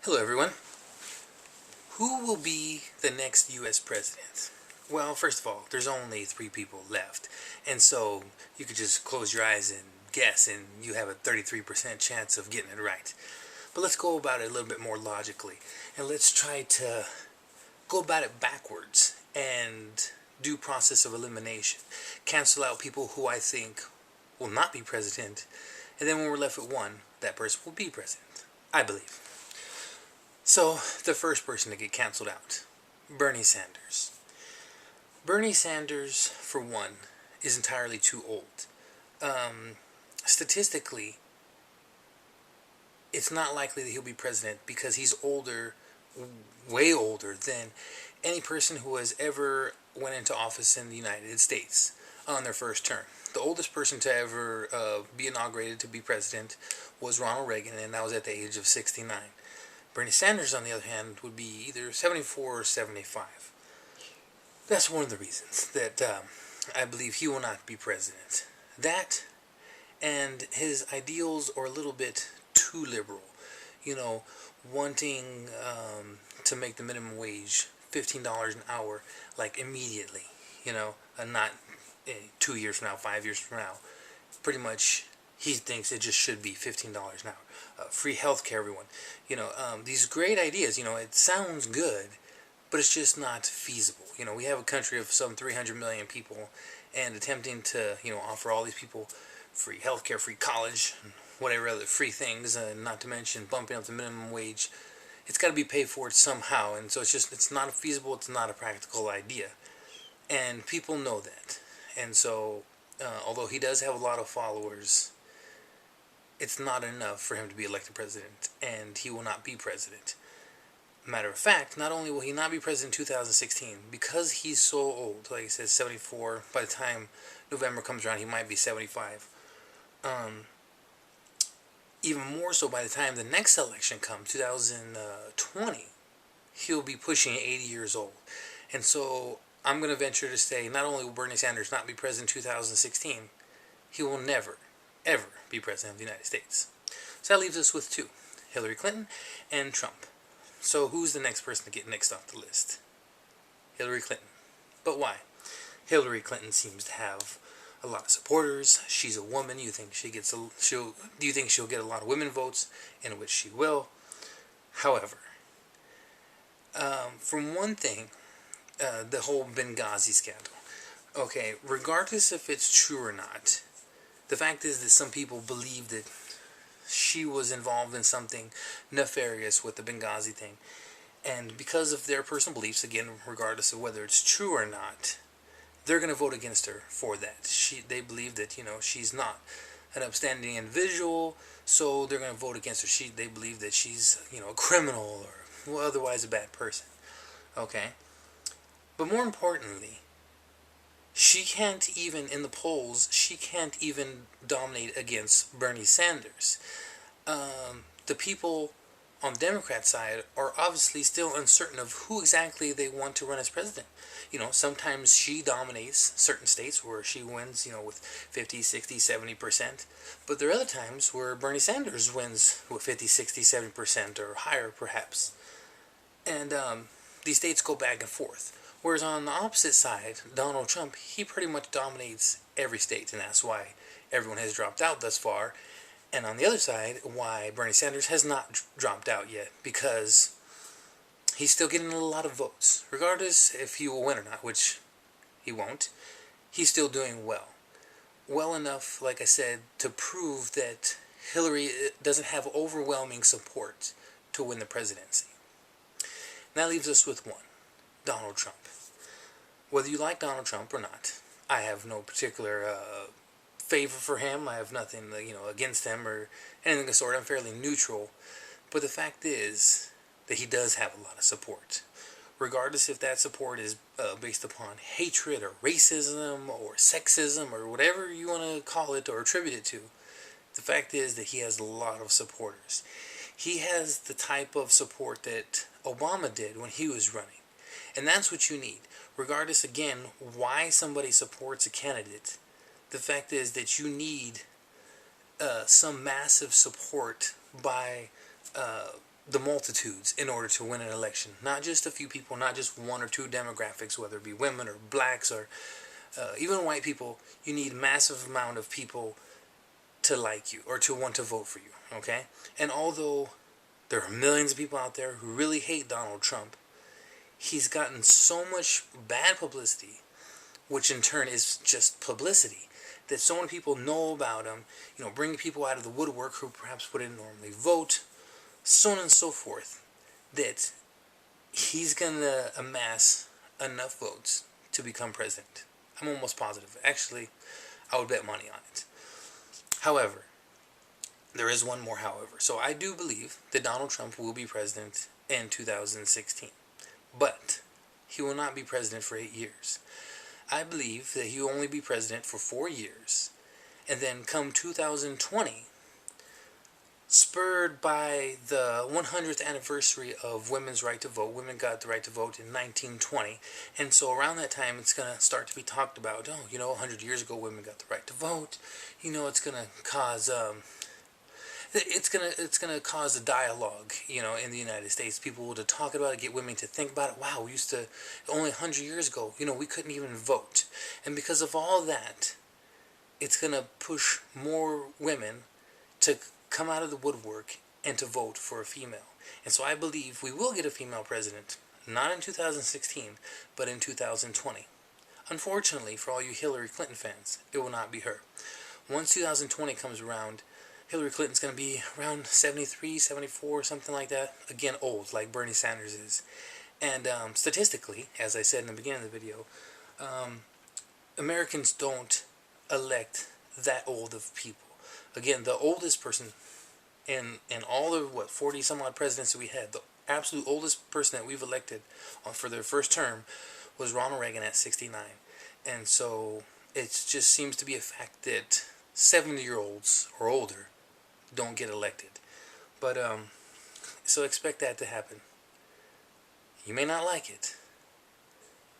Hello everyone. Who will be the next US president? Well, first of all, there's only 3 people left. And so you could just close your eyes and guess and you have a 33% chance of getting it right. But let's go about it a little bit more logically. And let's try to go about it backwards and do process of elimination. Cancel out people who I think will not be president. And then when we're left with one, that person will be president. I believe. So, the first person to get canceled out, Bernie Sanders. Bernie Sanders, for one, is entirely too old. Statistically, it's not likely that he'll be president because he's older, way older than any person who has ever went into office in the United States on their first term. The oldest person to ever be inaugurated to be president was Ronald Reagan, and that was at the age of 69. Bernie Sanders, on the other hand, would be either 74 or 75. That's one of the reasons that I believe he will not be president. That and his ideals are a little bit too liberal. You know, wanting to make the minimum wage $15 an hour, like immediately. You know, and not 2 years from now, 5 years from now. Pretty much, he thinks it just should be $15 an hour. Free health care, everyone. You know, these great ideas, you know, it sounds good, but it's just not feasible. You know, we have a country of some 300 million people, and attempting to, you know, offer all these people free health care, free college, whatever other free things, not to mention bumping up the minimum wage, it's got to be paid for somehow, and so it's not feasible, it's not a practical idea. And people know that. And so, although he does have a lot of followers, it's not enough for him to be elected president, and he will not be president. Matter of fact, not only will he not be president in 2016, because he's so old, like I said, 74, by the time November comes around, he might be 75. Even more so by the time the next election comes, 2020, he'll be pushing 80 years old. And so, I'm going to venture to say, not only will Bernie Sanders not be president in 2016, he will never, ever be president of the United States. So that leaves us with 2, Hillary Clinton and Trump. So who's the next person to get next off the list? Hillary Clinton. But why? Hillary Clinton seems to have a lot of supporters. She's a woman. You think do you think she'll get a lot of women votes? In which she will. However, from one thing, the whole Benghazi scandal. Okay, regardless if it's true or not, the fact is that some people believe that she was involved in something nefarious with the Benghazi thing. And because of their personal beliefs, again, regardless of whether it's true or not, they're going to vote against her for that. They believe that, you know, she's not an upstanding individual, so they're going to vote against her. They believe that she's, you know, a criminal or otherwise a bad person. Okay? But more importantly, she can't even, in the polls, she can't even dominate against Bernie Sanders. The people on the Democrat side are obviously still uncertain of who exactly they want to run as president. You know, sometimes she dominates certain states where she wins, you know, with 50, 60, 70%. But there are other times where Bernie Sanders wins with 50, 60, 70% or higher, perhaps. And these states go back and forth. Whereas on the opposite side, Donald Trump, he pretty much dominates every state, and that's why everyone has dropped out thus far. And on the other side, why Bernie Sanders has not dropped out yet, because he's still getting a lot of votes. Regardless if he will win or not, which he won't, he's still doing well. Well enough, like I said, to prove that Hillary doesn't have overwhelming support to win the presidency. And that leaves us with one. Donald Trump. Whether you like Donald Trump or not, I have no particular favor for him. I have nothing, you know, against him or anything of the sort. I'm fairly neutral. But the fact is that he does have a lot of support. Regardless if that support is based upon hatred or racism or sexism or whatever you want to call it or attribute it to, the fact is that he has a lot of supporters. He has the type of support that Obama did when he was running. And that's what you need. Regardless, again, why somebody supports a candidate, the fact is that you need some massive support by the multitudes in order to win an election. Not just a few people, not just one or two demographics, whether it be women or blacks or even white people. You need a massive amount of people to like you or to want to vote for you, okay? And although there are millions of people out there who really hate Donald Trump, he's gotten so much bad publicity, which in turn is just publicity, that so many people know about him, bringing people out of the woodwork who perhaps wouldn't normally vote, so on and so forth, that he's going to amass enough votes to become president. I'm almost positive. Actually, I would bet money on it. However, there is one more however. So I do believe that Donald Trump will be president in 2016. But he will not be president for 8 years. I believe that he will only be president for 4 years. And then come 2020, spurred by the 100th anniversary of women's right to vote. Women got the right to vote in 1920. And so around that time, it's going to start to be talked about. 100 years ago, women got the right to vote. It's going to cause... It's gonna cause a dialogue, in the United States. People will talk about it, get women to think about it. Wow, we used to, only 100 years ago, we couldn't even vote. And because of all that, it's gonna push more women to come out of the woodwork and to vote for a female. And so I believe we will get a female president, not in 2016, but in 2020. Unfortunately, for all you Hillary Clinton fans, it will not be her. Once 2020 comes around, Hillary Clinton's going to be around 73, 74, something like that. Again, old, like Bernie Sanders is. And statistically, as I said in the beginning of the video, Americans don't elect that old of people. Again, the oldest person in all the, 40 some odd presidents that we had, the absolute oldest person that we've elected for their first term was Ronald Reagan at 69. And so it just seems to be a fact that 70-year-olds or older don't get elected. But so expect that to happen. You may not like it,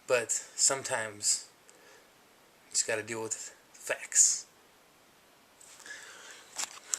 but sometimes you just got to deal with facts.